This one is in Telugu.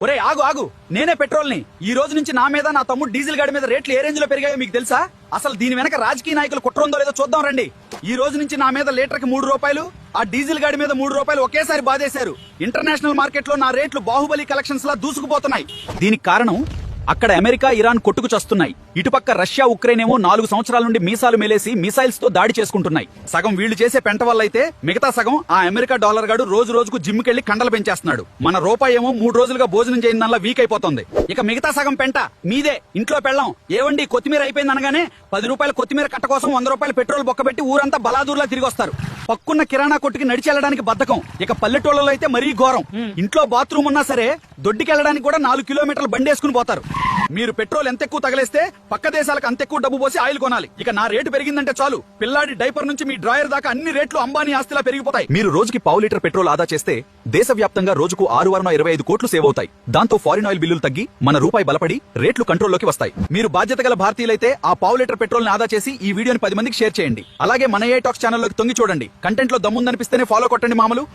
ఒరే ఆగు ఆగు, నేనే పెట్రోల్ ని. ఈ రోజు నుంచి నా మీద, నా తమ్ముడు డీజిల్ గాడి మీద రేట్లు ఏ రేంజ్ లో పెరిగాయో మీకు తెలుసా? అసలు దీని వెనక రాజకీయ నాయకులు కుట్ర ఉందో లేదో చూద్దాం రండి. ఈ రోజు నుంచి నా మీద లీటర్ కి 3 రూపాయలు, ఆ డీజిల్ గాడి మీద 3 రూపాయలు ఒకేసారి బాధేశారు. ఇంటర్నేషనల్ మార్కెట్ లో నా రేట్లు బాహుబలి కలెక్షన్స్ లా దూసుకుపోతున్నాయి. దీనికి కారణం అక్కడ అమెరికా, ఇరాన్ కొట్టుకు చస్తున్నాయి. ఇటుపక్క రష్యా, ఉక్రెయిన్ ఏమో 4 సంవత్సరాల నుండి మీసాలు మేలేసి మిసైల్స్ తో దాడి చేసుకుంటున్నాయి. సగం వీళ్లు చేసే పెంట వల్ల అయితే మిగతా సగం ఆ అమెరికా డాలర్ గాడు రోజు రోజుకు జిమ్ కెళ్లి కండలు పెంచేస్తున్నాడు. మన రూపాయి ఏమో 3 రోజులుగా భోజనం చేయడం వీక్ అయిపోతుంది. ఇక మిగతా సగం పెంట మీదే. ఇంట్లో పెళ్ళం ఏవండి కొత్తిమీర అయిపోయింది అనగానే 10 రూపాయల కొత్తిమీర కట్ట కోసం 100 రూపాయల పెట్రోల్ బొక్కబెట్టి ఊరంతా బలాదూర్లా తిరిగి వస్తారు. పక్కున్న కిరాణా కొట్టుకి నడిచెళ్లడానికి బద్ధకం. ఇక పల్లెటూళ్ళలో అయితే మరీ ఘోరం. ఇంట్లో బాత్రూమ్ ఉన్నా సరే దొడ్డికెళ్లడానికి కూడా 4 కిలోమీటర్లు బండేసుకుని పోతారు. మీరు పెట్రోల్ ఎంత ఎక్కువ తగిలేస్తే పక్క దేశాలకు అంత ఎక్కువ డబ్బు పోసి ఆయిల్ కొనాలి. ఇక నా రేటు పెరిగిందంటే చాలు, పిల్లాడి డైపర్ నుంచి మీ డ్రాయర్ దాకా అన్ని రేట్లు అంబానీ ఆస్తిలా పెరిగిపోతాయి. మీరు రోజుకి 1/2 లీటర్ పెట్రోల్ ఆదా చేస్తే దేశవ్యాప్తంగా రోజుకు 625 కోట్లు సేవ్ అవుతాయి. దాంతో ఫారిన్ ఆయిల్ బిల్లులు తగ్గి మన రూపాయి బలపడి రేట్లు కంట్రోల్లోకి వస్తాయి. మీరు బాధ్యత గల భారతీయులైతే ఆ 1/2 లీటర్ పెట్రోల్ ని ఆదా చేసి ఈ వీడియోని 10 మందికి షేర్ చేయండి. అలాగే మన ఏ టాక్స్ ఛానల్లోకి తొంగి చూడండి. కంటెంట్ లో దమ్ముందనిపిస్తేనే ఫాలో కొట్టండి మామలు.